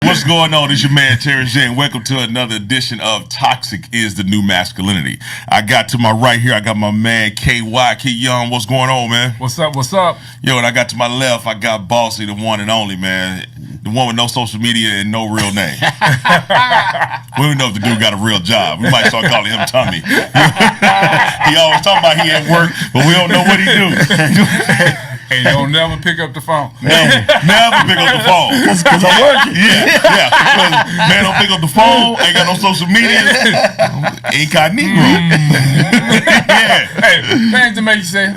What's going on? It's your man Terance J, and welcome to another edition of Toxic is the New Masculinity. I got to my right here, I got my man KY, Key Young. What's going on, man? What's up? What's up? Yo, and I got to my left, I got Bossy, the one and only, man. The one with no social media and no real name. We don't know if the dude got a real job. We might start calling him Tommy. He always talking about he at work, but we don't know what he do. And you'll never pick up the phone. Never pick up the phone. Because I'm working. Yeah. Man don't pick up the phone, ain't got no social media, incognito. Yeah. Hey, things to make you say,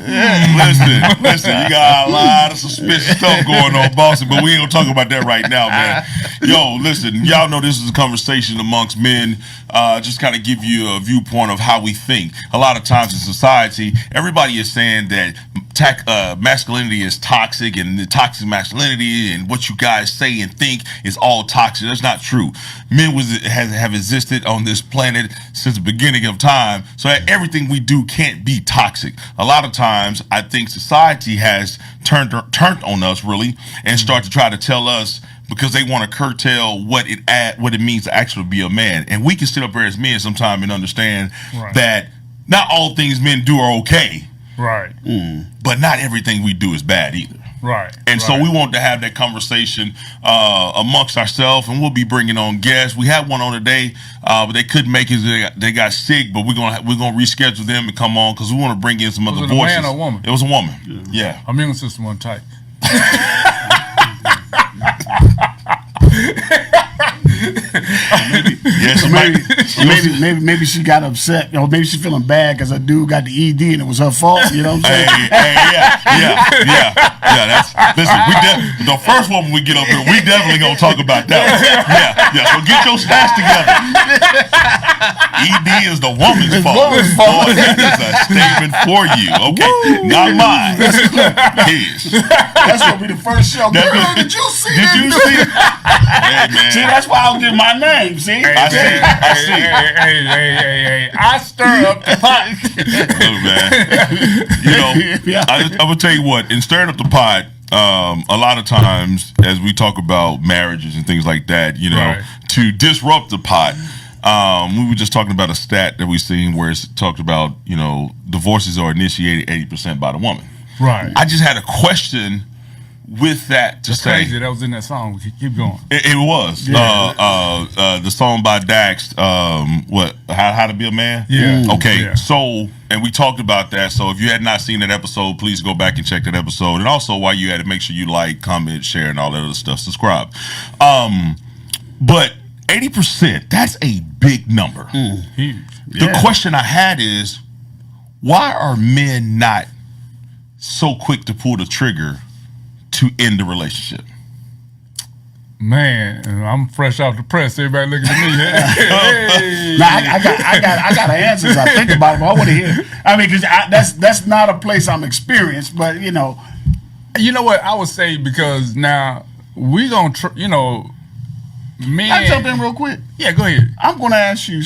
Listen, you got a lot of suspicious stuff going on, Bossy, but we ain't gonna talk about that right now, man. Yo, listen, y'all know this is a conversation amongst men, just kind of give you a viewpoint of how we think. A lot of times in society, everybody is saying that masculinity is toxic, and the toxic masculinity and what you guys say and think is all toxic. That's not true. Men have existed on this planet since the beginning of time, so that everything we do can't be toxic. A lot of times, I think society has turned on us really and start to try to tell us, because they want to curtail what it means to actually be a man. And we can sit up here as men sometime and understand that not all things men do are okay. Right. But not everything we do is bad either. Right. And so we want to have that conversation amongst ourselves, and we'll be bringing on guests. We had one on today, but they couldn't make it. They got sick, but we're gonna reschedule them and come on because we want to bring in some other voices. Was it a man or a woman? It was a woman. Yeah. Our immune system wasn't tight. Maybe she got upset. You know, maybe she's feeling bad because her dude got the ED and it was her fault. You know what I'm saying? Yeah. Listen, the first woman we get up here, we definitely gonna talk about that. Yeah. So get your stats together. ED is the woman's fault. Boy, that is a statement for you. Okay, not mine. His. That's gonna be the first show. Girl, did you see it? Hey, man. See, that's why I don't give my name. See, I see. Hey! I stir up the pot. Look, man. You know, I'm gonna tell you what. In stirring up the pot, a lot of times, as we talk about marriages and things like that, you know, to disrupt the pot. We were just talking about a stat that we seen where it's talked about, you know, divorces are initiated 80% by the woman. Right. I just had a question with that to That's say. crazy. That was in that song. Keep going. It was. Yeah. The song by Dax, How to Be a Man? Yeah. Okay, Yeah. so, and we talked about that, so if you had not seen that episode, please go back and check that episode. And also, while you at it, make sure you like, comment, share, and all that other stuff. Subscribe. But 80%, that's a big number. Huge. The question I had is, why are men not so quick to pull the trigger to end the relationship? Man, I'm fresh off the press. Everybody looking at me. Hey. Now, I got answers. I think about it, but I want to hear. I mean, because that's not a place I'm experienced, but you know. You know what I would say, because now we gonna men. Can I jump in real quick? Yeah, go ahead. I'm going to ask you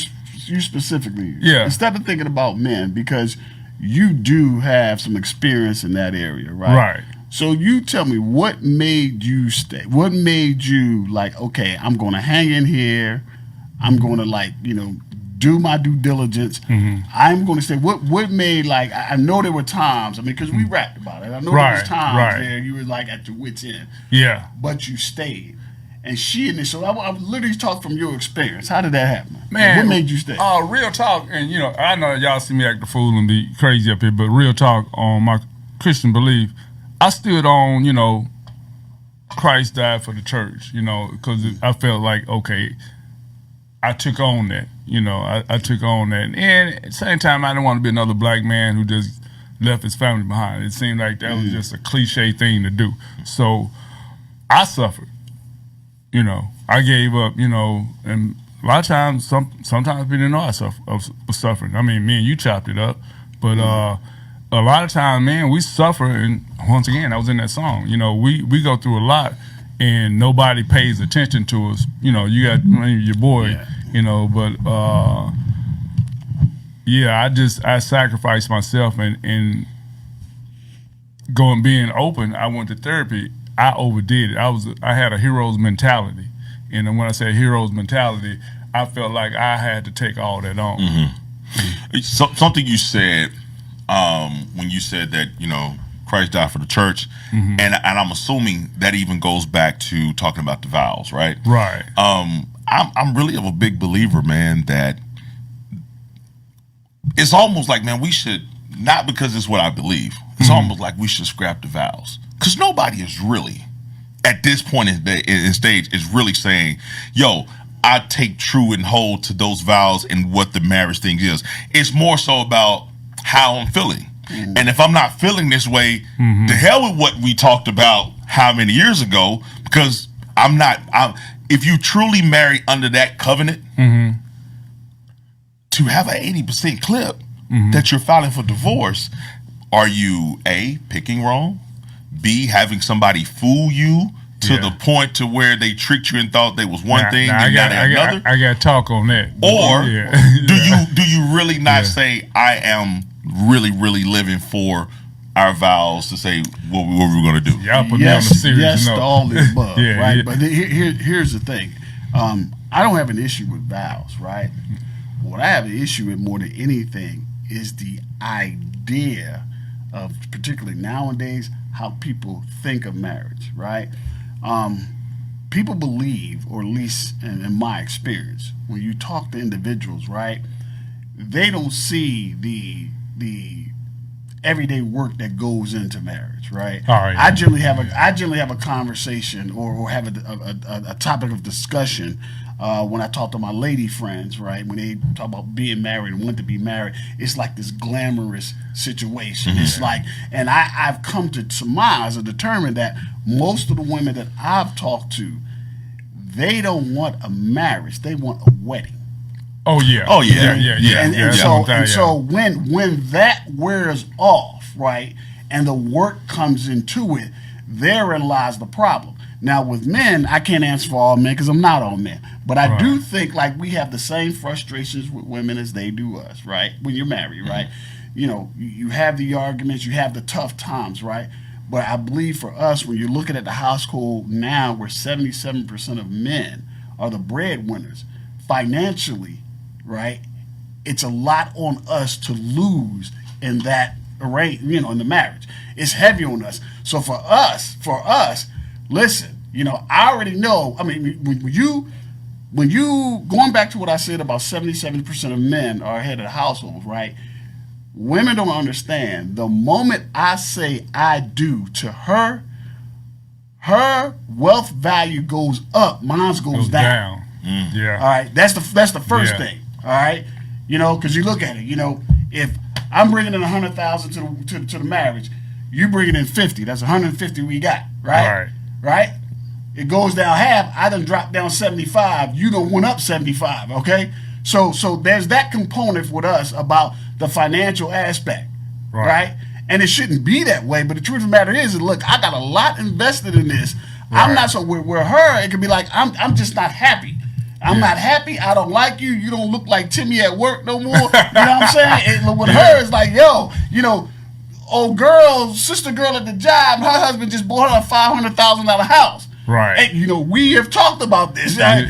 specifically. Yeah. Instead of thinking about men, because you do have some experience in that area, right? Right. So you tell me, what made you stay? What made you like, okay, I'm going to hang in here. I'm going to do my due diligence. I'm going to say, what made, like, I know there were times, I mean, because we rapped about it. I know there was times where you were like at your wit's end. Yeah. But you stayed. And so I literally talk from your experience. How did that happen? Man, what made you stay? Real talk, and I know y'all see me act the fool and be crazy up here, but real talk, on my Christian belief, I stood on, Christ died for the church, because I felt like, okay, I took on that, I took on that. And at the same time, I didn't want to be another black man who just left his family behind. It seemed like that was just a cliche thing to do. So I suffered. I gave up, and a lot of times, sometimes we didn't know I was suffering. I mean, me and you chopped it up, but a lot of times, man, we suffer, and once again, I was in that song. We go through a lot, and nobody pays attention to us. You got your boy, but I sacrificed myself, and being open. I went to therapy. I overdid it. I had a hero's mentality, And then when I say hero's mentality, I felt like I had to take all that on. Something you said when you said that, you know, Christ died for the church, and I'm assuming that even goes back to talking about the vows, right? Right. I'm really of a big believer, man, that it's almost like, man, we should, not because it's what I believe, it's almost like we should scrap the vows. Because nobody is really, at this point in stage, is really saying, yo, I take true and hold to those vows and what the marriage thing is. It's more so about how I'm feeling. And if I'm not feeling this way, the hell with what we talked about how many years ago, because if you truly marry under that covenant, to have an 80% clip that you're filing for divorce, are you A, picking wrong, B, having somebody fool you to the point to where they tricked you and thought they was one thing and now they're another? I got to talk on that. Or do you really not say, I am really, really living for our vows to say what we're going to do? Y'all put me on a serious note. To all the above, right? Yeah. But here's the thing. I don't have an issue with vows, right? What I have an issue with more than anything is the idea of, particularly nowadays, how people think of marriage, right? People believe, or at least in my experience, when you talk to individuals, right, they don't see the everyday work that goes into marriage, right? All right. I generally have a conversation or have a topic of discussion when I talk to my lady friends, right? When they talk about being married and want to be married, it's like this glamorous situation. It's like, and I've come to surmise or determine that most of the women that I've talked to, they don't want a marriage, they want a wedding. Oh yeah. And so when that wears off, right, and the work comes into it, therein lies the problem. Now with men, I can't answer for all men because I'm not all men, but I do think like we have the same frustrations with women as they do us, right? When you're married, right? You know, you have the arguments, you have the tough times, right? But I believe for us, when you're looking at the household now, where 77% of men are the breadwinners, financially, right? It's a lot on us to lose in that array, you know, in the marriage. It's heavy on us. So for us, listen, you know, I already know. I mean, when you going back to what I said about 77% of men are head of the household, right? Women don't understand. The moment I say I do to her, her wealth value goes up, mine goes down. Yeah. All right. That's the first thing. All right. You know, because you look at it. You know, if I'm bringing in 100,000 to the marriage, you bringing in 50. That's 150 we got. Right. Right. It goes down half. I done dropped down 75. You done went up 75. Okay. So there's that component with us about the financial aspect. Right. And it shouldn't be that way. But the truth of the matter is, look, I got a lot invested in this. I'm not so with her. It could be like I'm just not happy. I'm not happy. I don't like you. You don't look like Timmy at work no more. You know what I'm saying? And with her, it's like, yo, you know, old girl, sister girl at the job, her husband just bought her a $500,000 house. Right. And, you know, we have talked about this. Yeah.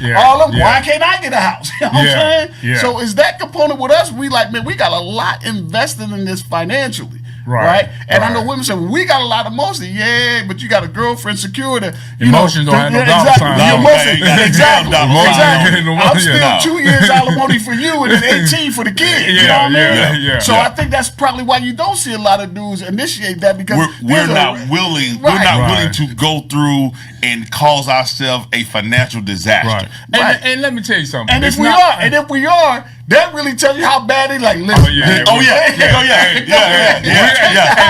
Why can't I get a house? You know what I'm saying? Yeah. So is that component with us? We like, man, we got a lot invested in this financially. Right. And I know women say, well, we got a lot of emotion. Yeah, but you got a girlfriend secured. Emotions don't have no dollar sign. Exactly. I'm still 2 years alimony for you and then 18 for the kid. You know what I mean? So I think that's probably why you don't see a lot of dudes initiate that, because we're not willing. We're not willing to go through and cause ourselves a financial disaster. And let me tell you something. And if we are, that really tells you how bad they like live. And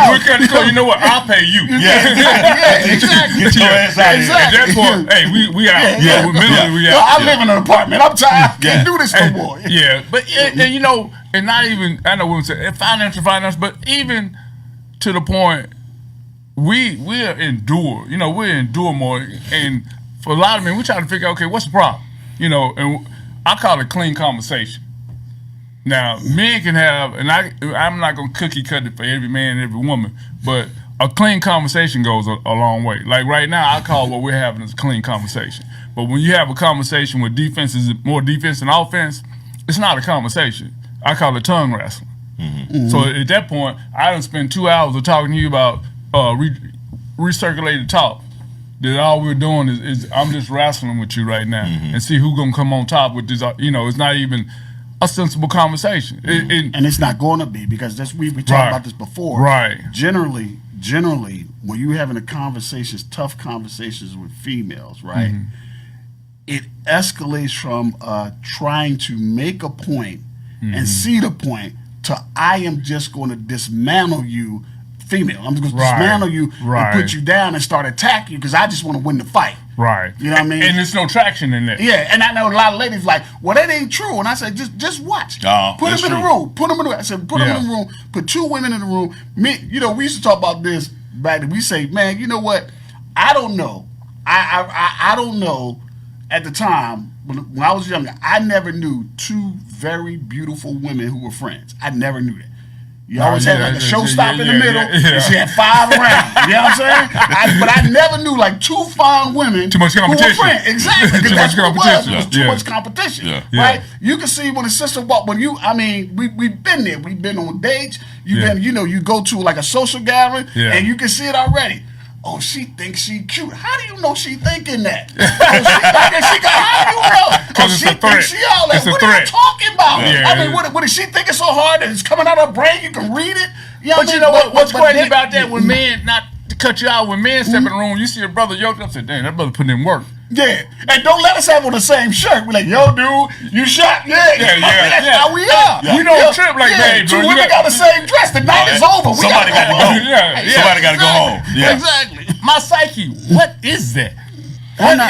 we're kind of go, you know what? I'll pay you. Exactly. Get your ass out of here. At that point, hey, we out. We out. I live in an apartment. I'm tired. I can't do this no more. But and you know, and not even, I know women say finance, but even to the point, we'll endure. You know, we'll endure more. And for a lot of men, we try to figure out, okay, what's the problem? You know, and I call it clean conversation. Now, men can have, and I'm not going to cookie cut it for every man and every woman, but a clean conversation goes a long way. Like right now, I call what we're having is a clean conversation. But when you have a conversation where defense is more defense than offense, it's not a conversation. I call it tongue wrestling. So at that point, I done spend 2 hours of talking to you about recirculated talk. That all we're doing is I'm just wrestling with you right now and see who's gonna come on top with this. It's not even a sensible conversation, and it's not going to be, because we talked about this before. Right. Generally, when you're having tough conversations with females, right? It escalates from trying to make a point and see the point to I am just going to dismantle you. Female, I'm just going to dismantle you and put you down and start attacking you because I just want to win the fight. Right. You know what I mean? And there's no traction in that. Yeah, and I know a lot of ladies like, well, that ain't true. And I said, just watch. Put them in the room. Put them in the room. I said, put them in the room. Put 2 women in the room. Me, we used to talk about this back then. We say, man, you know what? I don't know. I don't know. At the time, when I was younger, I never knew 2 very beautiful women who were friends. I never knew that. You always had like a showstop in the middle, and she had 5 around. You know what I'm saying? But I never knew like 2 fine women. Too much competition. Who were friends. Exactly. Too much competition. It was too much competition. Right? You can see when a sister walk. We've been there. We've been on dates. You go to like a social gathering, and you can see it already. Oh, she thinks she cute. How do you know she thinking that? How do you know? Because she thinks she all that. What are you talking about? I mean, what is she thinking so hard that it's coming out of her brain? You can read it. But you know what's crazy about that? When men, not to cut you out, when men step in the room, you see a brother yoked up, say, "Damn, that brother putting in work." Yeah, and don't let us have on the same shirt. We're like, yo, dude, you shot? Yeah. That's how we are. We don't trip like that, bro. 2 women got the same dress. The night is over. Somebody got to go. Somebody got to go home. Yeah. Exactly. My psyche. What is that? What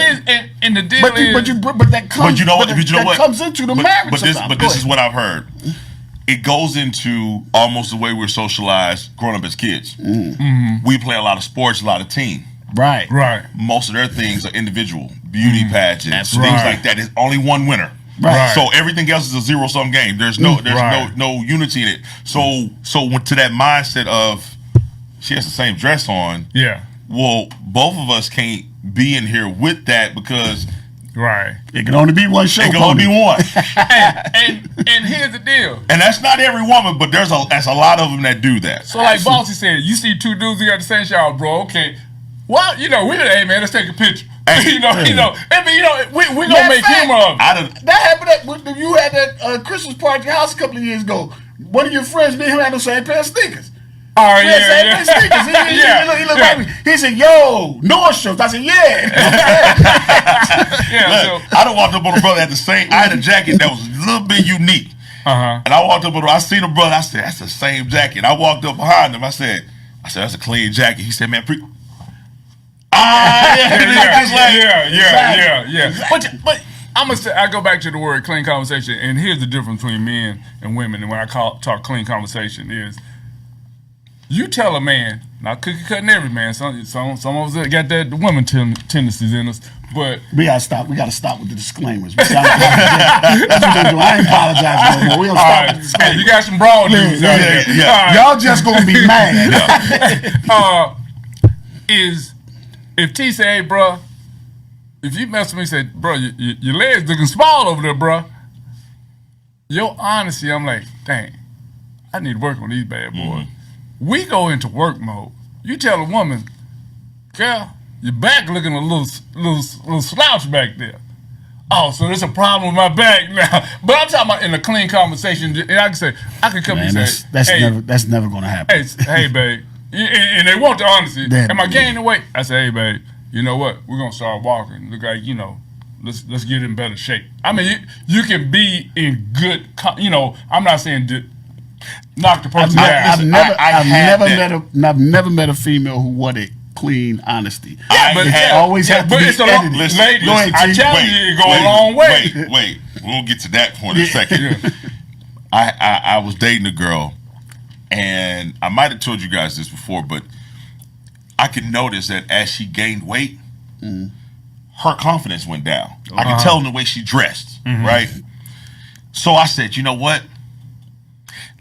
is and the deal is? But that comes. But you know what? That comes into the marriage. But this is what I've heard. It goes into almost the way we're socialized growing up as kids. We play a lot of sports, a lot of team. Right. Most of their things are individual, beauty pageants, things like that. There's only one winner. Right. So everything else is a zero-sum game. There's no unity in it. So to that mindset of she has the same dress on. Yeah. Well, both of us can't be in here with that because it can only be one show. It can only be one. and here's the deal. And that's not every woman, but that's a lot of them that do that. So like Bossy said, you see 2 dudes who got the same shower, bro. Okay. Well, hey man, let's take a picture. We gonna make humor of it. That happened when you had that Christmas party at your house a couple of years ago. One of your friends, me and him, had the same pair of sneakers. Oh, He looked at me. He said, yo, Nordstrom's. I said, yeah. I done walked up on a brother at the same. I had a jacket that was a little bit unique. And I walked up on him. I seen a brother. I said, that's the same jacket. I walked up behind him. I said, that's a clean jacket. He said, man, But I go back to the word clean conversation, and here's the difference between men and women. And when I talk clean conversation is, you tell a man, not cookie cutting every man. Some of us got that women tendencies in us, but we gotta stop. We gotta stop with the disclaimers. That's what we do. I ain't apologizing no more. We gonna stop with the disclaimers. You got some broad dudes out there. Y'all just gonna be mad. If T say, hey, bro, if you mess with me, say, bro, your legs looking small over there, bro. Your honesty, I'm like, dang, I need to work on these bad boys. We go into work mode. You tell a woman, girl, your back looking a little slouch back there. Oh, so there's a problem with my back now. But I'm talking about in a clean conversation, and I can come and say, that's never gonna happen. Hey, babe. And they want the honesty. Am I gaining weight? I say, hey, babe, you know what? We're going to start walking. Look like, let's get in better shape. I mean, you can be in good, I'm not saying knock the person down. I've never met a female who wanted clean honesty. Always have to be edited. Ladies, I tell you, it go a long way. Wait. We'll get to that point in a second. I was dating a girl. And I might have told you guys this before, but I could notice that as she gained weight, her confidence went down. I could tell in the way she dressed, right? So I said, you know what?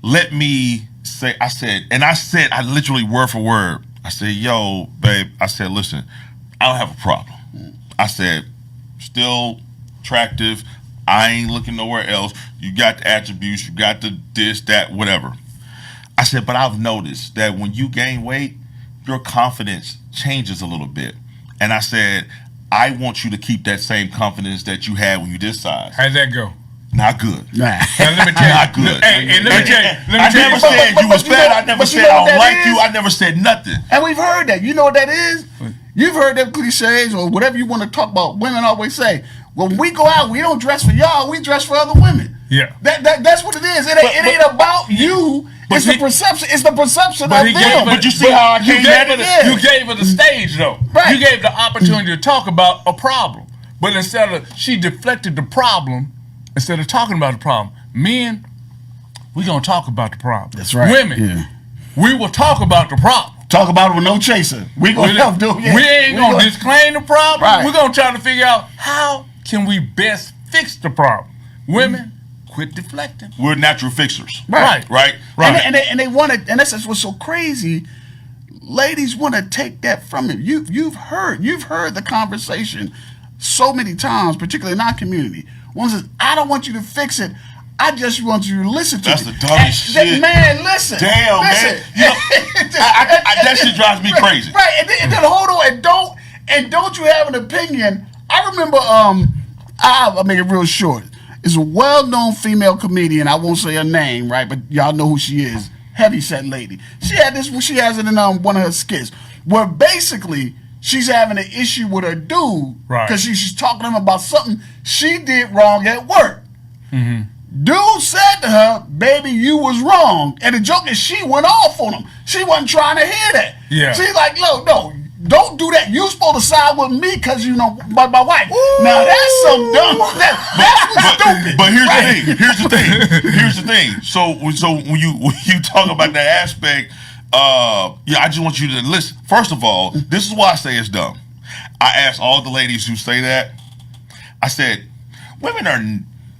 Let me say, I literally word for word, I said, yo, babe, I said, listen, I don't have a problem. I said, still attractive. I ain't looking nowhere else. You got the attributes, you got the this, that, whatever. I said, but I've noticed that when you gain weight, your confidence changes a little bit. And I said, I want you to keep that same confidence that you had when you this size. How'd that go? Not good. Nah. Now, let me tell you. Not good. Hey, let me tell you. I never said you was bad. I never said I don't like you. I never said nothing. And we've heard that. You know what that is? You've heard them cliches or whatever you want to talk about. Women always say, when we go out, we don't dress for y'all, we dress for other women. Yeah. That's what it is. It ain't about you. It's the perception. It's the perception of them. But you see how I came at it? You gave her the stage, though. Right. You gave the opportunity to talk about a problem. But instead of, she deflected the problem instead of talking about the problem. Men, we going to talk about the problem. That's right. Women, we will talk about the problem. Talk about it with no chaser. We going to help do it. We ain't going to disclaim the problem. Right. We're going to try to figure out how can we best fix the problem. Women, quit deflecting. We're natural fixers. Right. And they want to, and that's what's so crazy. Ladies want to take that from him. You've heard the conversation so many times, particularly in our community. One says, I don't want you to fix it. I just want you to listen to That's me. the dumbest shit. Man, listen. Damn, listen. man. You know, that shit drives me crazy. Right. And then hold on. And don't you have an opinion? I remember, I'll make it real short. It's a well-known female comedian. I won't say her name, right? But y'all know who she is. Heavyset lady. She has it in one of her skits where basically she's having an issue with her dude because she's talking to him about something she did wrong at work. Mm-hmm. Dude said to her, baby, you was wrong. And the joke is she went off on him. She wasn't trying to hear that. Yeah. She's like, no, don't do that. You supposed to side with me because you know my wife. Ooh. Now that's some dumb. That's stupid. But here's the thing. So when you talk about that aspect, I just want you to listen. First of all, this is why I say it's dumb. I asked all the ladies who say that. I said, women are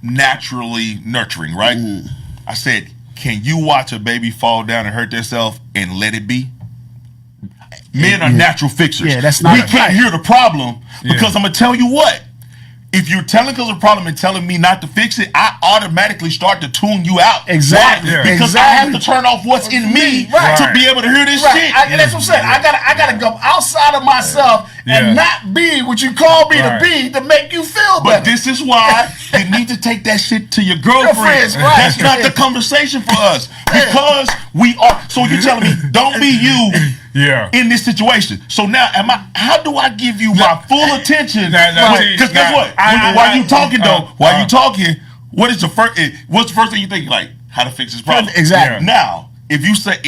naturally nurturing, right? I said, can you watch a baby fall down and hurt themselves and let it be? Men are natural fixers. Yeah, that's not. We can't hear the problem because I'm gonna tell you what. If you're telling us a problem and telling me not to fix it, I automatically start to tune you out. Exactly. Why? Because I have to turn off what's in me to be able to hear this shit. And that's what I'm saying. I gotta go outside of myself and not be what you call me to be to make you feel better. But this is why you need to take that shit to your girlfriends. That's not the conversation for us. Because we are. So you're telling me don't be you. In this situation. So now, how do I give you my full attention? Because guess what? While you talking, what's the first thing you think? Like, how to fix this problem? Exactly. Now, if you say,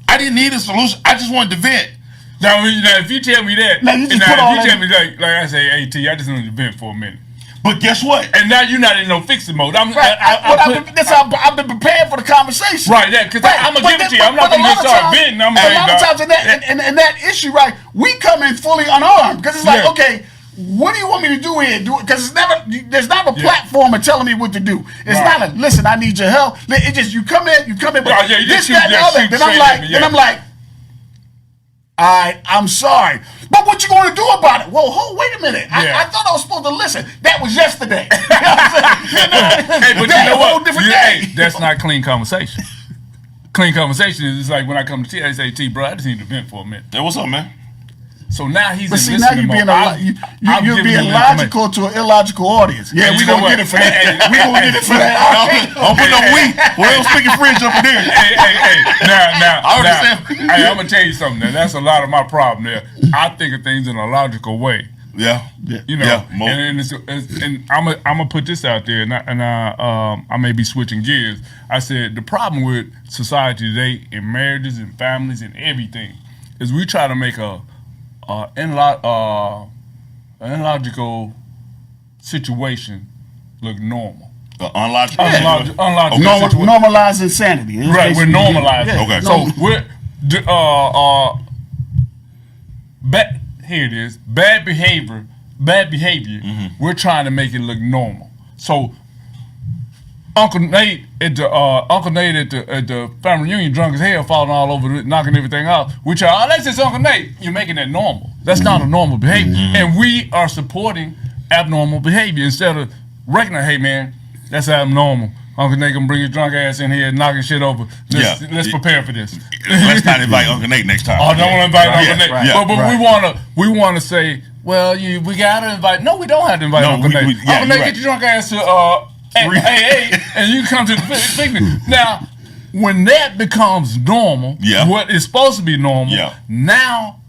I didn't need a solution, I just wanted to vent. Now, if you tell me that, if you tell me like I say, hey, T, I just wanted to vent for a minute. But guess what? And now you're not in no fixing mode. I've been prepared for the conversation. Right, because I'm going to give it to you. I'm not going to just start venting. A lot of times in that issue, right, we come in fully unarmed. Because it's like, okay, what do you want me to do here? Because there's not a platform of telling me what to do. It's not a, listen, I need your help. It's just, you come in, but this, that, and the other. Then I'm like, all right, I'm sorry. But what you going to do about it? Whoa, wait a minute. I thought I was supposed to listen. That was yesterday. Hey, but you know what? Hey, that's not clean conversation. Clean conversation is like when I come to T, I say, T, bro, I just need to vent for a minute. Hey, what's up, man? So now he's but see, now you're being logical to an illogical audience. Yeah, we're going to get it for that. We're going to get it for that. I'm putting up we don't speak in French up in there. Hey. Now, I'm going to tell you something. Now, that's a lot of my problem there. I think of things in a logical way. Yeah. And I'm gonna put this out there, and I may be switching gears. I said the problem with society today, in marriages and families and everything, is we try to make a illogical situation look normal. Unlogical. Normalize insanity. Right, we're normalizing. Okay. So we're here it is. Bad behavior. We're trying to make it look normal. So Uncle Nate at the family reunion, drunk as hell, falling all over, knocking everything out. Which that's just Uncle Nate. You're making that normal. That's not a normal behavior, and we are supporting abnormal behavior instead of recognizing, hey man, that's abnormal. Uncle Nate gonna bring his drunk ass in here knocking shit over. Let's prepare for this. Let's not invite Uncle Nate next time. Oh, don't want to invite Uncle Nate. Right. But we wanna say, well, we gotta invite. No, we don't have to invite Uncle Nate. Uncle Nate, get your drunk ass to hey, and you come to the picnic. Now, when that becomes normal, what is supposed to be normal, now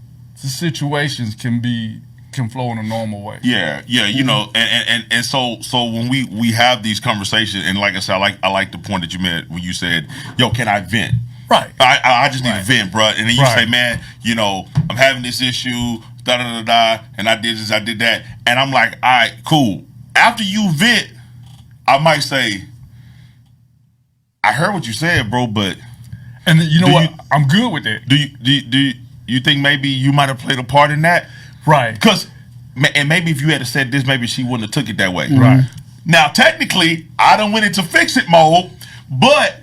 the situations can flow in a normal way. Yeah, you know, and so when we have these conversations, and like I said, I like the point that you made when you said, "Yo, can I vent?" Right. I just need to vent, bro. And then you say, "Man, you know, I'm having this issue, and I did this, I did that," and I'm like, "All right, cool." After you vent, I might say, "I heard what you said, bro, but," and you know what? I'm good with that. Do you think maybe you might have played a part in that? Right. Because, and maybe if you had said this, maybe she wouldn't have took it that way. Right. Now, technically, I done went into fix it mode, but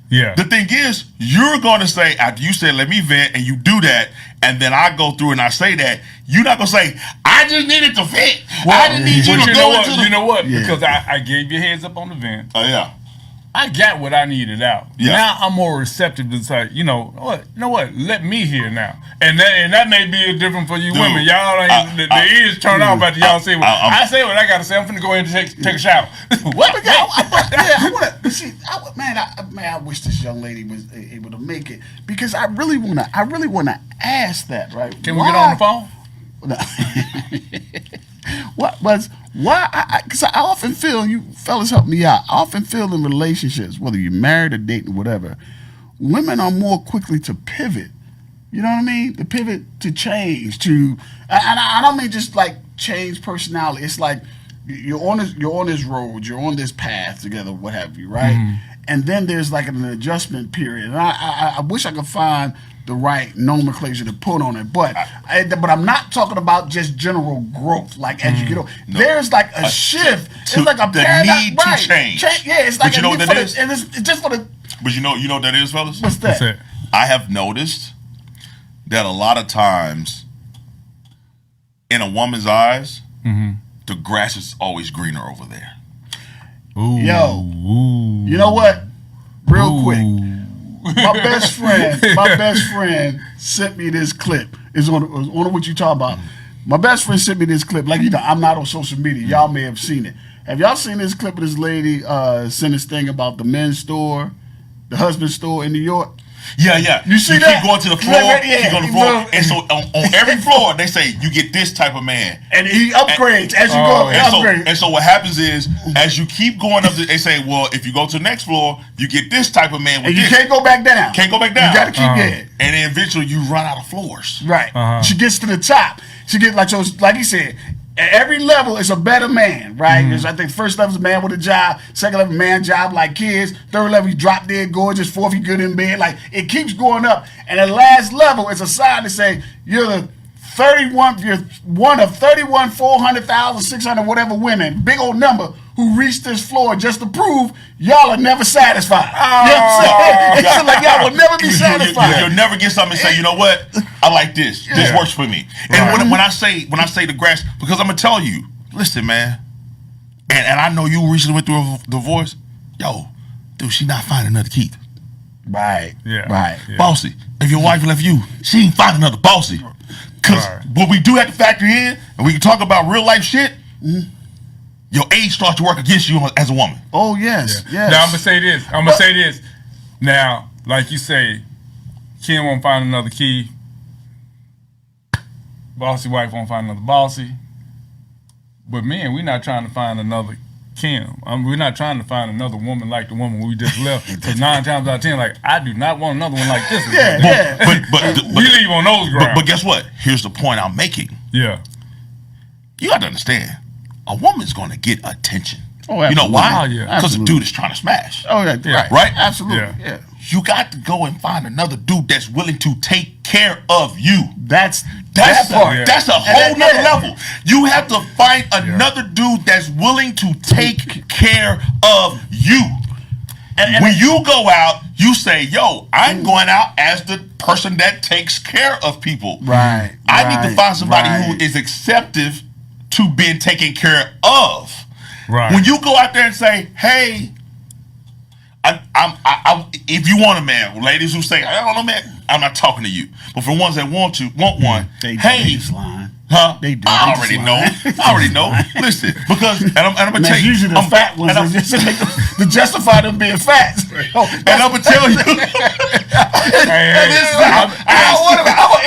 the thing is, you're going to say, after you said, let me vent, and you do that, and then I go through and I say that, you're not going to say, I just needed to vent. I didn't need you to go into the... You know what? Yeah. Because I gave you a heads up on the vent. Oh, yeah. I got what I needed out. Yeah. Now I'm more receptive to say, you know what? Let me hear now. And that may be different for you women. Y'all ain't the ears turn off after y'all say what I say what I gotta say. I'm finna go ahead and take a shower. What? I wish this young lady was able to make it, because I really wanna ask that, right? Can we get on the phone? Why? Because I often feel, you fellas help me out, I often feel in relationships, whether you're married or dating, whatever, women are more quickly to pivot. You know what I mean? To pivot, to change, and I don't mean just like change personality. It's like you're on this road, you're on this path together, what have you, right? Mm-hmm. And then there's like an adjustment period. And I wish I could find the right nomenclature to put on it, but I'm not talking about just general growth. Like as you get older, there's like a shift. It's like a need to change. Yeah, it's like but you know what that is? And it's just for the. But you know what that is, fellas? What's that? What's I have noticed that a lot of times, in a woman's eyes, the grass is always greener over there. Ooh. Yo, you know what? Real quick. My best friend sent me this clip. It's on what you talk about. My best friend sent me this clip. Like, you know, I'm not on social media. Y'all may have seen it. Have y'all seen this clip of this lady send this thing about the men's store, the husband's store in New York? Yeah. You see that? Keep going to the floor. Keep going to the floor. And so on every floor, they say, you get this type of man. And he upgrades as you go. And so what happens is, as you keep going up, they say, well, if you go to the next floor, you get this type of man with and you can't go back down. Can't go back down. You got to keep getting. And then eventually you run out of floors. Right. She gets to the top. She gets, like he said, at every level is a better man, right? I think first level is a man with a job, second level man job like kids, third level he drop dead gorgeous, fourth he good in bed. Like it keeps going up, and the last level is a sign to say you're the 31, you're one of 31, 400,000, 600 whatever women, big old number, who reached this floor just to prove y'all are never satisfied. You know what I'm saying? It's like y'all will never be satisfied. You'll never get something and say, you know what? I like this. This works for me. And when I say the grass, because I'm gonna tell you, listen, man, and I know you recently went through a divorce. Yo, dude, she not finding another Keith. Right. Yeah. Right. Yeah. Bossy. If your wife left you, she ain't find another bossy. Because what we do have to factor in, and we can talk about real life shit, your age starts to work against you as a woman. Oh, yes. Yes. Now, I'm going to say this. Now, like you say, Kim won't find another Keith. Bossy wife won't find another bossy. But man, we're not trying to find another Kim. We're not trying to find another woman like the woman we just left. Because 9 times out of 10, like, I do not want another one like this. But we leave on those grounds. But guess what? Here's the point I'm making. Yeah. You got to understand, a woman's going to get attention. Oh, absolutely. You know why? Oh, yeah. Because the dude is trying to smash. Oh, yeah. Right? Absolutely. Yeah. you got to go and find another dude that's willing to take care of you. That's That's that part. that's a whole nother level. You have to find another dude that's willing to take care of you. And when you go out, you say, yo, I'm going out as the person that takes care of people. Right. I need to find somebody who is acceptive to being taken care of. Right. When you go out there and say, hey, if you want a man, ladies who say, I don't know, man, I'm not talking to you. But for ones that want one, They hey, lying. huh? They do. I They already just know. lying. I already know. Listen, because and I'm gonna tell That's you, usually the fat ones that just make them, to justify them being fat. and I'm gonna tell you.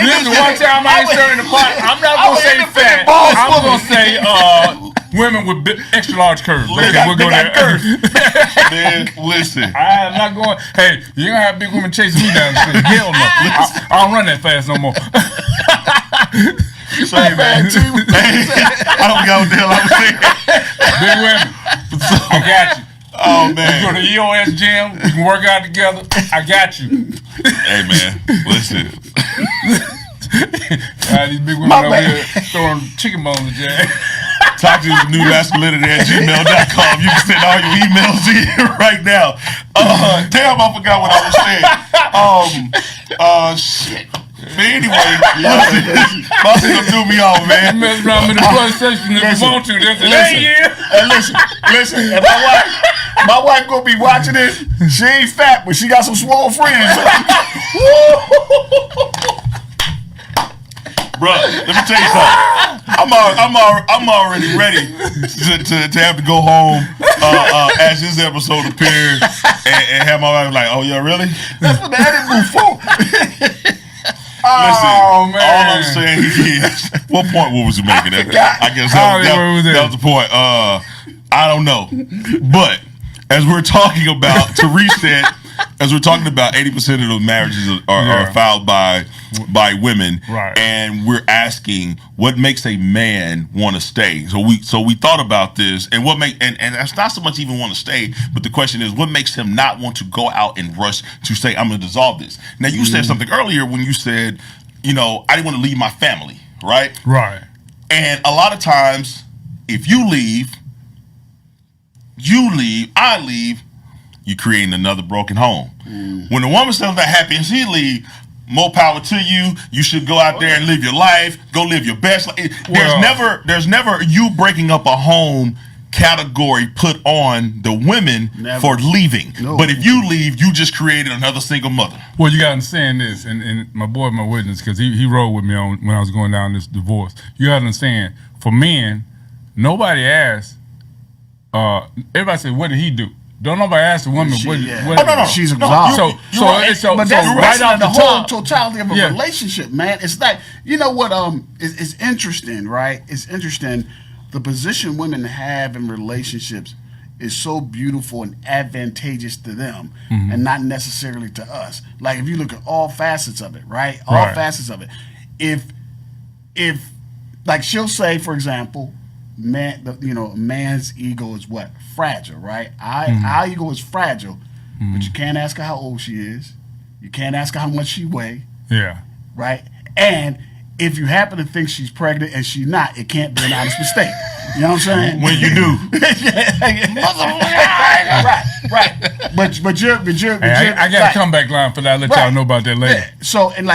Listen, one time I ain't stirring the pot. I'm not gonna say fat. I'm gonna say women with extra large curves. Okay, we'll go there. Man, listen. I'm not going. Hey, you're gonna have big women chasing me down the street. Hell no. I don't run that fast no more. Say, man. I don't got what the hell I'm saying. Big women. I got you. Oh You go man. to the EOS gym. We can work out together. I got you. Hey man, listen. These big women over here throwing chicken bones at Jay. Toxicisthenewmasculinity@gmail.com. You can send all your emails in right now. Damn, I forgot what I was saying. Shit. But anyway, listen, Bossy gonna do me on, man. You mess around with the plus section if you want to. That's a And listen, and my wife gonna be watching this. She ain't fat, but she got some swole friends. Bruh, let me tell you something. I'm already ready to have to go home as this episode appears and have my wife like, oh yeah, really? That's what the edit booth for. Listen, Oh, man. all I'm saying is, what point was you making? I guess that was the point. I don't know. But as we're talking about, to reset, as we're talking about 80% of the marriages are filed by women, Right. and we're asking what makes a man want to stay. So we thought about this, and and that's not so much even want to stay, but the question is what makes him not want to go out and rush to say I'm going to dissolve this. Now you said something earlier when you said, I didn't want to leave my family, right? Right. And a lot of times, if you leave, I leave, you're creating another broken home. When the woman says not happy and she leave, more power to you. You should go out there and live your life. Go live your best life. There's never you breaking up a home category put on the women for leaving. No. But if you leave, you just created another single mother. Well, you got to understand this, and my boy, my witness, because he rode with me on when I was going down this divorce. You got to understand, for men, nobody asked. Everybody said, "What did he do?" Don't nobody ask the woman what. No. She's exhausted. But that's right off the the whole top, totality of a relationship, man. It's like, you know what? It's interesting, right? It's interesting. The position women have in relationships is so beautiful and advantageous to them, and not necessarily to us. Like if you look at all facets of it, right? All facets of it. If like she'll say, for example, a man's ego is what? Fragile, right? Our ego is fragile, but you can't ask her how old she is. You can't ask her how much she weighs. Yeah. Right? And if you happen to think she's pregnant and she's not, it can't be an honest mistake. You know what I'm saying? When you do. Right. But you're I got a comeback line for that. I'll let y'all know about that later. Yeah. So in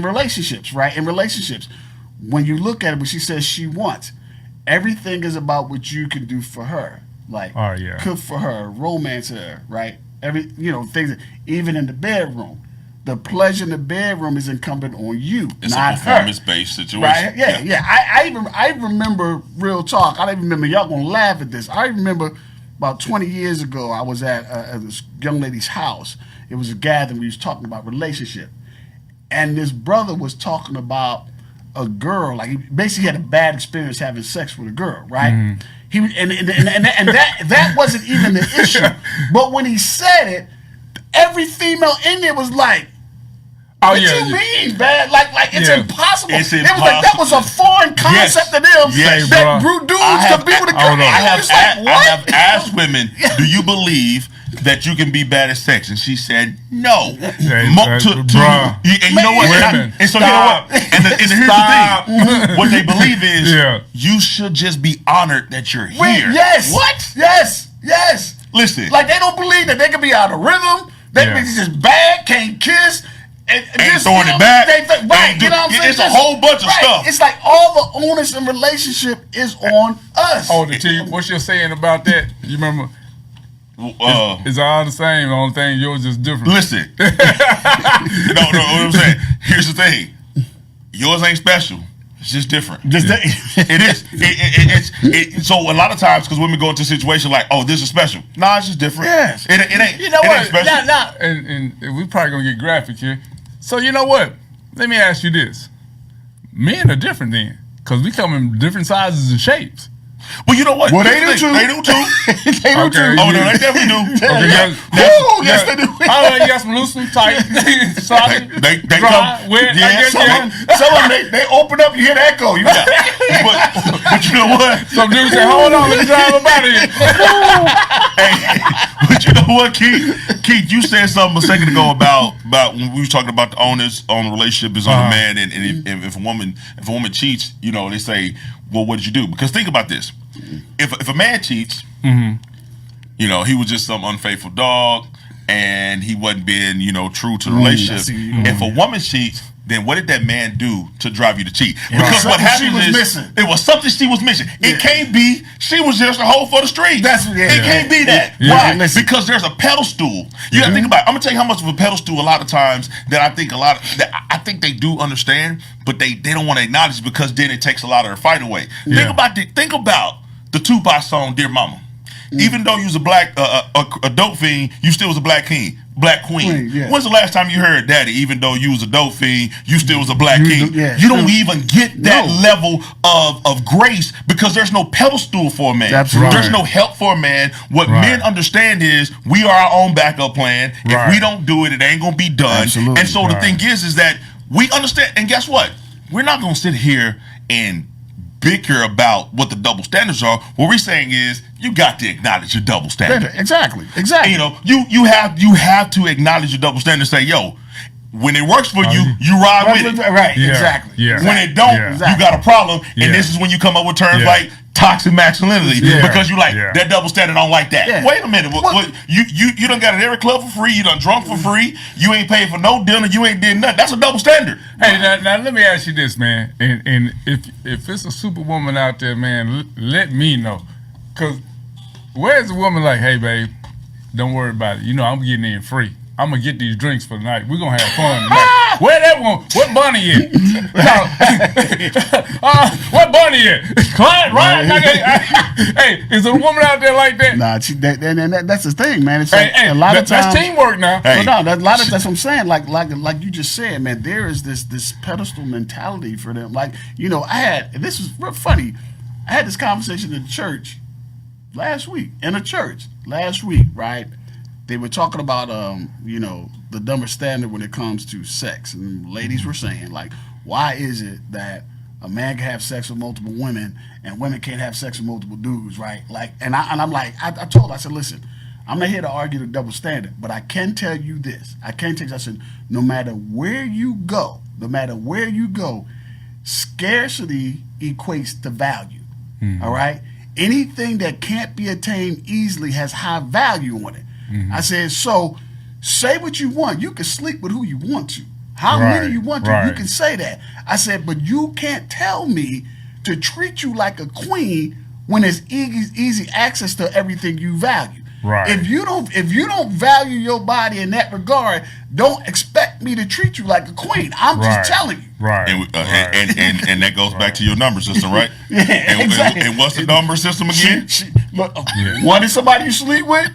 relationships, right? In relationships, when you look at it, when she says she wants, everything is about what you can do for her. Like cook for her, romance her, right? Things, even in the bedroom. The pleasure in the bedroom is incumbent on you, it's not a performance-based situation. Right? Yeah. I remember, real talk. I don't even remember. Y'all gonna laugh at this. I remember about 20 years ago. I was at this young lady's house. It was a gathering. We was talking about relationship, and this brother was talking about a girl. Like he basically had a bad experience having sex with a girl. Right? He and that wasn't even the issue. But when he said it, every female in there was like, what you mean, man? Like it's impossible. It's It was like that was a foreign concept to them. Yes, that dudes could be with a girl. I have asked women, do you believe that you can be bad at sex? And she said, no. Hey, And you know what? And so you know what? And here's the thing. What they believe is you should just be honored that you're here. Wait, yes. What? Yes. Listen. Like they don't believe that they can be out of rhythm. They can be just bad, can't kiss. And just, throwing it back. Right, you know what I'm saying? It's a whole bunch of stuff. It's like all the onus in relationship is on us. Oh, the T, what's your saying about that? You remember? It's all the same. The only thing yours is different. Listen. No, what I'm saying. Here's the thing. Yours ain't special. It's just different. It is. So a lot of times, because women go into a situation like, oh, this is special. Nah, it's just different. Yes. It ain't. You know it what? Ain't special. Nah. And we probably gonna get graphic here. So you know what? Let me ask you this: men are different then, because we come in different sizes and shapes. Well, you know what? Well, they do too. They do too. They do too. Oh, no, they definitely do. Yes, they do. Oh, you got some loose, some tight, solid, they dry, come, wet. Yeah, some of them, they open up, you hear the echo. But you know what? Some dudes say, hold on, let me drive up out of here. But you know what, Keith, you said something a second ago about when we was talking about the onus on the relationship is on the man, and if a woman cheats, you know, they say, well, what did you do? Because think about this: if a man cheats, you know, he was just some unfaithful dog, and he wasn't being, you know, true to the relationship. If a woman cheats, then what did that man do to drive you to cheat? Because what happened it was something she was missing. It can't be she was just a hoe for the street. It can't be that. Why? Because there's a pedestal. You got to think about it. I'm gonna tell you how much of a pedestal a lot of times that I think they do understand, but they don't want to acknowledge, because then it takes a lot of their fight away. Think about the Tupac song "Dear Mama." Even though you was a dope fiend, you still was a black queen. When's the last time you heard Daddy? Even though you was a dope fiend, you still was a black king. You don't even get that level of grace, because there's no pedestal for a man. There's no help for a man. What men understand is we are our own backup plan. If we don't do it, it ain't gonna be done. And so the thing is that we understand. And guess what? We're not gonna sit here and bicker about what the double standards are. What we're saying is you got to acknowledge your double standard. Exactly. And, you know, you have to acknowledge your double standard and say, yo, when it works for you, you ride with it. Right. Exactly. When it don't, you got a problem. And this is when you come up with terms like toxic masculinity, because you like that double standard. Don't like that. Wait a minute. What, you done got it every club for free. You done drunk for free. You ain't paid for no dinner. You ain't did nothing. That's a double standard. Hey, now let me ask you this, man. And if it's a superwoman out there, man, let me know. Because where's the woman like, hey, babe, don't worry about it. You know, I'm getting in free. I'm going to get these drinks for the night. We're going to have fun tonight. Where that one? What Bunny at? What Bunny at? Client, right? Hey, is there a woman out there like that? Nah, that's the thing, man. It's like a lot of times. That's teamwork now. No, that's what I'm saying. Like you just said, man, there is this pedestal mentality for them. Like, you know, this was real funny. I had this conversation in church last week, right? They were talking about, you know, the double standard when it comes to sex. And ladies were saying, like, why is it that a man can have sex with multiple women and women can't have sex with multiple dudes, right? Like, and I'm like, I said, listen, I'm not here to argue the double standard, but I can tell you this. I said, no matter where you go, scarcity equates to value, all right? Anything that can't be attained easily has high value on it. I said, so say what you want. You can sleep with who you want to. How many you want to, you can say that. I said, but you can't tell me to treat you like a queen when there's easy access to everything you value. If you don't value your body in that regard, don't expect me to treat you like a queen. I'm just telling you. And that goes back to your number system, right? Exactly. And what's the number system again? One is somebody you sleep with.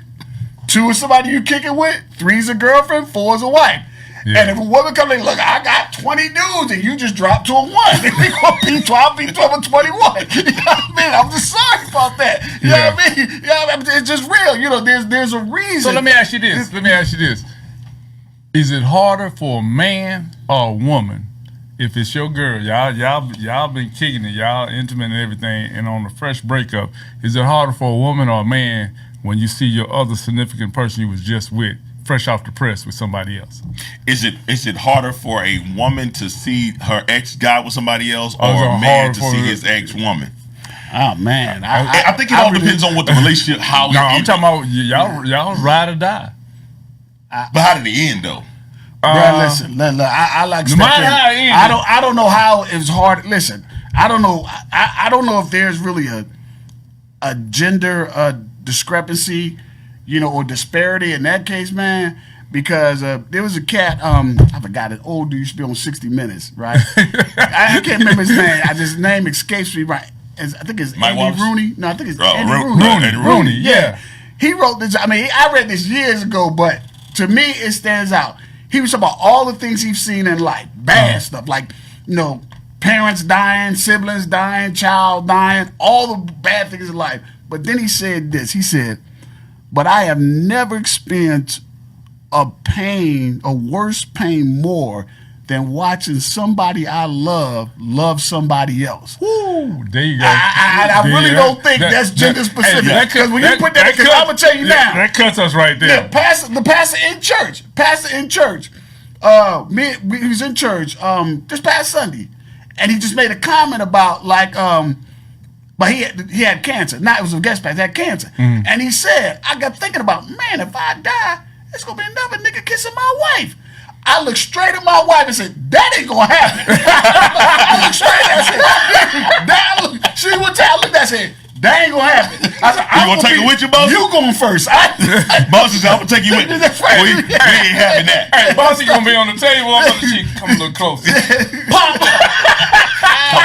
2 is somebody you kick it with. 3 is a girlfriend. 4 is a wife. And if a woman comes in, look, I got 20 dudes, and you just drop to a 1. Then we gonna be 12, be 12 and 21. You know what I mean? I'm just sorry about that. You know what I mean? You know what I mean? It's just real. You know, there's a reason. So let me ask you this. Is it harder for a man or a woman if it's your girl? Y'all been kicking it, y'all intimate and everything, and on a fresh breakup, is it harder for a woman or a man when you see your other significant person you was just with fresh off the press with somebody else? Is it harder for a woman to see her ex guy with somebody else, or Or a is it man hard to for see her- his ex woman? Oh man, I think it all depends on what the relationship. How No, I'm talking about y'all ride or die. But how did it end though? Bro, listen, I like no step matter in. how it ended. I don't know how it's hard. Listen, I don't know. I don't know if there's really a gender discrepancy, or disparity in that case, man. Because there was a cat, I forgot it, old dude used to be on 60 Minutes, right? I can't remember his name. His name escapes me, right? I think it's Mike Andy Wallace? Rooney. No, I think it's Oh, Andy Rooney. Rooney. Yeah. He wrote this. I mean, I read this years ago, but to me, it stands out. He was talking about all the things he's seen in life, bad stuff, like, parents dying, siblings dying, child dying, all the bad things in life. But then he said this. He said, but I have never experienced a worse pain more than watching somebody I love somebody else. Woo, there you go. I really don't think that's gender specific. Because when you put that, because I'm gonna tell you now, that cuts us right there. yeah, the pastor in church. He was in church this past Sunday, and he just made a comment about but he had cancer. Now it was a guest pastor, he had cancer, and he said, I got thinking about, man, if I die, it's gonna be another nigga kissing my wife. I looked straight at my wife and said, that ain't gonna happen. I looked straight at her and said, she would tell, I looked at her and said, that ain't gonna happen. I said, You gonna take it with you, boss? You going first. Boss is, I'm gonna take you with me. Well, we ain't having that. Hey, Bossy gonna be on the table. I'm gonna see. Come a little closer. Come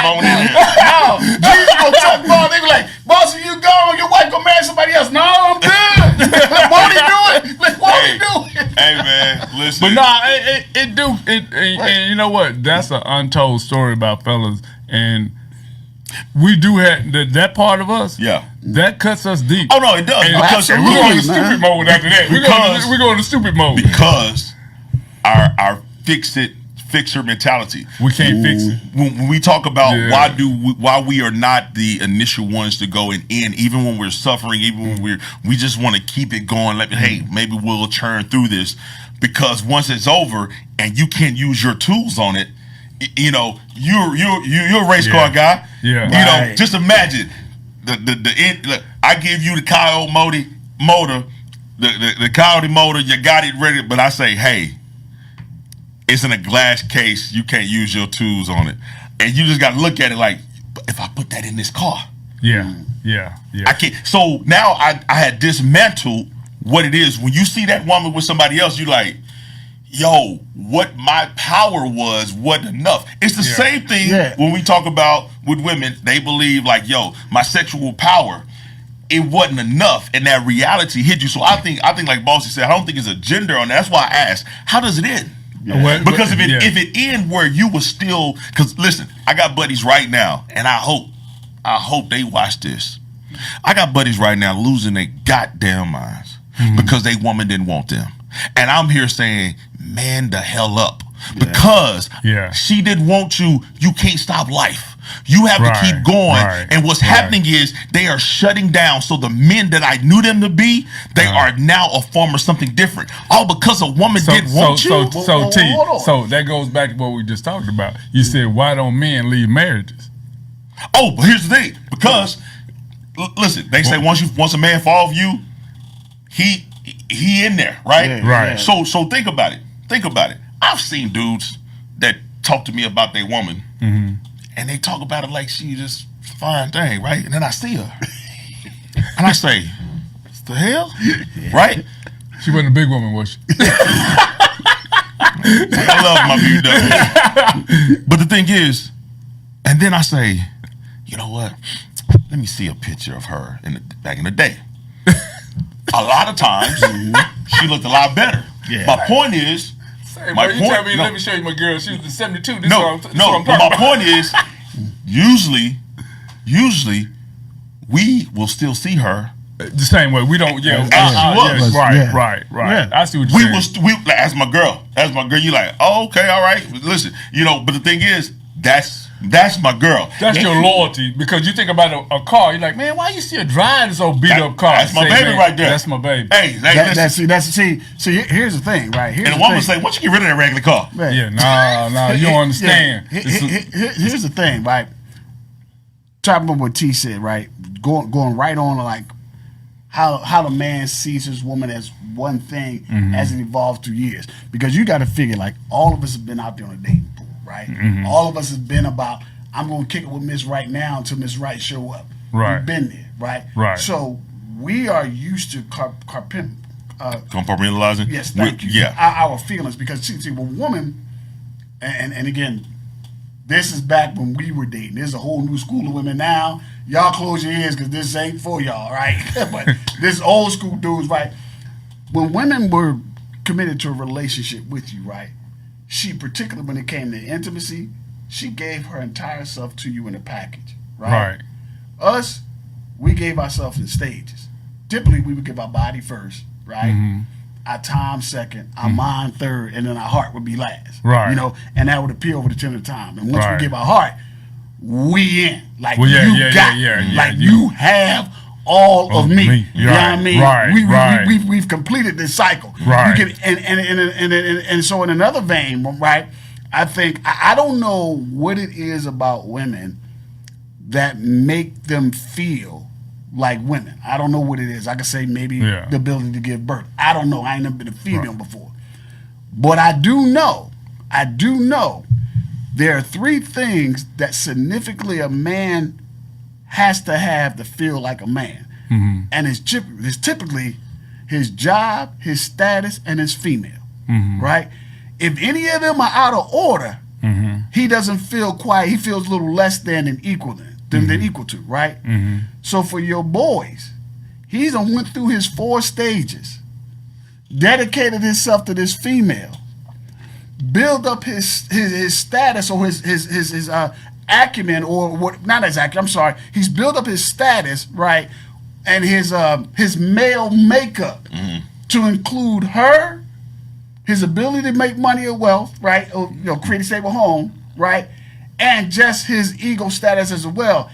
on in here. No, Jesus gonna talk about. They be like, Bossy, you gone. Your wife gonna marry somebody else. No, I'm good. Won't he do it? Won't he do it? Hey man, listen. But nah, it do. And you know what? That's an untold story about fellas. And we do have that part of us. Yeah. That cuts us deep. Oh no, it does. And Because we're going to man. stupid mode after that. We're going to stupid mode. Because our fixer mentality. We can't fix it. When we talk about Yeah. why we are not the initial ones to go and end, even when we're suffering, even when we just want to keep it going. Like, hey, maybe we'll churn through this, because once it's over and you can't use your tools on it, you're a race car guy. Yeah. Just imagine I give you the Coyote motor, the Coyote motor. You got it ready, but I say, hey, it's in a glass case. You can't use your tools on it, and you just got to look at it like, if I put that in this car, Yeah. I can't. So now I had dismantled what it is. When you see that woman with somebody else, you like, yo, what my power wasn't enough. It's the same thing when we talk about with women. They believe like, yo, my sexual power, it wasn't enough, and that reality hit you. So I think like Bossy said, I don't think it's a gender on that. That's why I asked, how does it end? Yeah. Because if it end where you was still, because listen, I got buddies right now, and I hope they watch this. I got buddies right now losing their goddamn minds because they woman didn't want them. And I'm here saying, man, the hell up. Because she didn't want you, you can't stop life. You have to keep going. And what's happening is they are shutting down. So the men that I knew them to be, they are now a form of something different. All because a woman didn't want you. So that goes back to what we just talked about. You said, why don't men leave marriages? Oh, but here's the thing. Because, listen, they say once a man fall off you, he in there, right? Right. So think about it. Think about it. I've seen dudes that talk to me about their woman, and they talk about it like she just fine thing, right? And then I see her, and I say, "What the hell?" Right? She wasn't a big woman, was she? I love my beauty, but the thing is, and then I say, you know what? Let me see a picture of her back in the day. A lot of times, she looked a lot better. Yeah. My point is, Let me show you my girl. She was in 72. This but my point is, usually, we will still see her the same way. We don't. Right. Yeah. I see what you're saying. As my girl. You like, oh, okay, all right. Listen, but the thing is, that's That's my girl. That's your loyalty, because you think about a car. You're like, man, why you still driving this old beat up car? That's my baby right there. That's my baby. Hey, See, here's the thing, right? And the woman say, "Why don't you get rid of that regular car?" Right. Yeah, nah, you don't understand. Here's the thing, right? Talking about what T said, right? Going right on to like how the man sees his woman as one thing as it evolves through years. Because you got to figure, like, all of us have been out there on a dating pool, right? All of us have been about, I'm going to kick it with Miss Right now until Miss Right show up. Right. We've been there, right? Right. So we are used to Compartmentalizing. yes, thank you. Yeah. Our feelings, because see, when a woman, and again, this is back when we were dating. There's a whole new school of women now. Y'all close your ears because this ain't for y'all, right? But this old school dudes, right? When women were committed to a relationship with you, right? She, particularly when it came to intimacy, she gave her entire self to you in a package, right? Right. Us, we gave ourselves in stages. Typically, we would give our body first, right? Our time second, our mind third, and then our heart would be last. Right. You know, and that would appear over the 10 of time. And once Right. we give our heart, we in. Like, Well, yeah, you yeah, got yeah, me. yeah, Like, yeah. you have all of me. You know what I Right, mean? right, We've completed this cycle. Right. We can, and so in another vein, right, I think, I don't know what it is about women that make them feel like women. I don't know what it is. I could say maybe the ability to give birth. I don't know. I ain't never been a female before. But I do know there are three things that significantly a man has to have to feel like a man. And it's typically his job, his status, and his female, right? If any of them are out of order, he doesn't feel quiet. He feels a little less than equal to, right? So for your boys, he's went through his 4 stages, dedicated himself to this female, build up his status or his acumen, or what? Not his acumen. I'm sorry. He's built up his status, right, and his male makeup to include her, his ability to make money or wealth, right, or create a stable home, right, and just his ego status as well.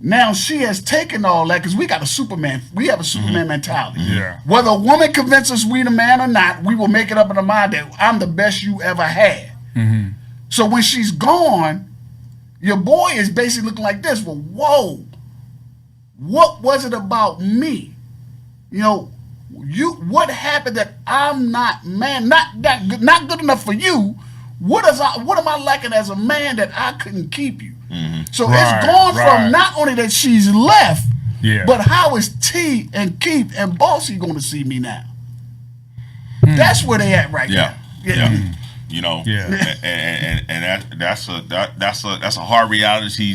Now she has taken all that, because we got a Superman. We have a Superman mentality. Yeah. Whether a woman convinces us we the man or not, we will make it up in our mind that I'm the best you ever had. So when she's gone, your boy is basically looking like this. Well, whoa, what was it about me? What happened that I'm not man, not good enough for you? What am I lacking as a man that I couldn't keep you? So it's gone from not only that she's left, but how is T and Keith and Bossy going to see me now? That's where they at right now. And that's a hard reality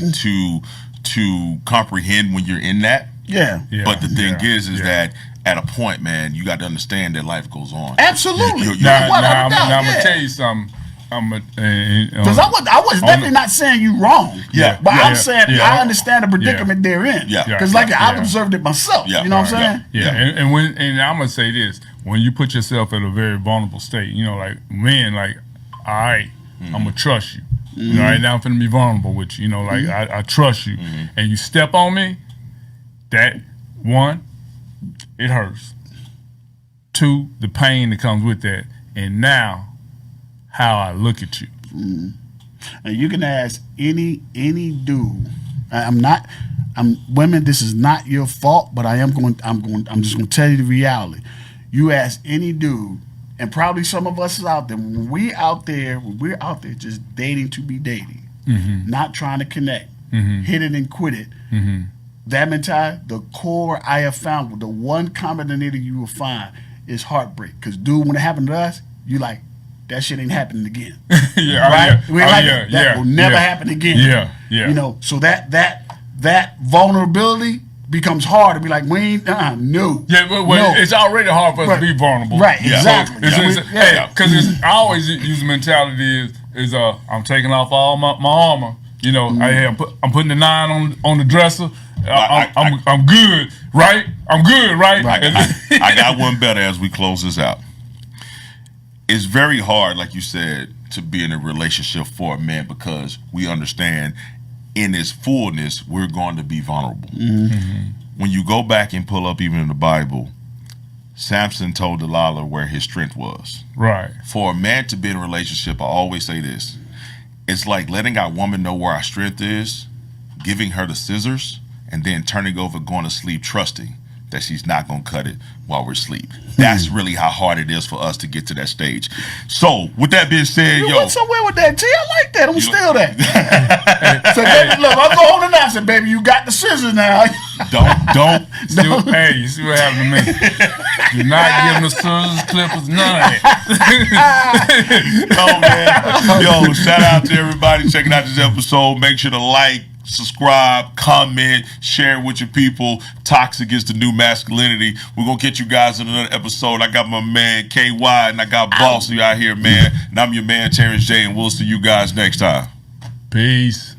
to comprehend when you're in that. But the thing is that at a point, man, you got to understand that life goes on. Absolutely. Now I'm gonna tell you something. Because I was definitely not saying you wrong. But I'm saying I understand the predicament they're in. Because I've observed it myself. You know what I'm saying? And I'm gonna say this: when you put yourself in a very vulnerable state, like men, like, all right, I'm gonna trust you. Right now I'm finna be vulnerable with you. Like I trust you, and you step on me. That one, it hurts. 2, the pain that comes with that, and now how I look at you. And you can ask any dude. Women, this is not your fault, but I'm just gonna tell you the reality. You ask any dude, and probably some of us is out there, when we're out there just dating to be dating, not trying to connect, hit it and quit it. That mentality, the core I have found, the one common denominator you will find is heartbreak. Because dude, when it happened to us, you like, that shit ain't happening again. Right? That will never happen again. So that vulnerability becomes hard to be like, we ain't, no. It's already hard for us to be vulnerable. Right, exactly. Because I always use the mentality is I'm taking off all my armor. I'm putting the 9 on the dresser. I'm good, right? I'm good, right? I got one better as we close this out. It's very hard, like you said, to be in a relationship for a man, because we understand in its fullness we're going to be vulnerable. When you go back and pull up even in the Bible, Samson told Delilah where his strength was. Right. For a man to be in a relationship, I always say this, it's like letting our woman know where our strength is, giving her the scissors, and then turning over, going to sleep, trusting that she's not going to cut it while we're asleep. That's really how hard it is for us to get to that stage. So, with that being said, You yo. went somewhere with that, T. I like that. I'm steal that. So, baby, look, I'm going home tonight. I said, baby, you got the scissors now. Don't. Hey, you see what happened to me? Do not give them the scissors, clippers, none of that. Oh, man. Yo, shout out to everybody checking out this episode. Make sure to like, subscribe, comment, share it with your people. Toxic is the new masculinity. We're going to get you guys in another episode. I got my man KY and I got Bossy out here, man. And I'm your man Terance J, and we'll see you guys next time. Peace.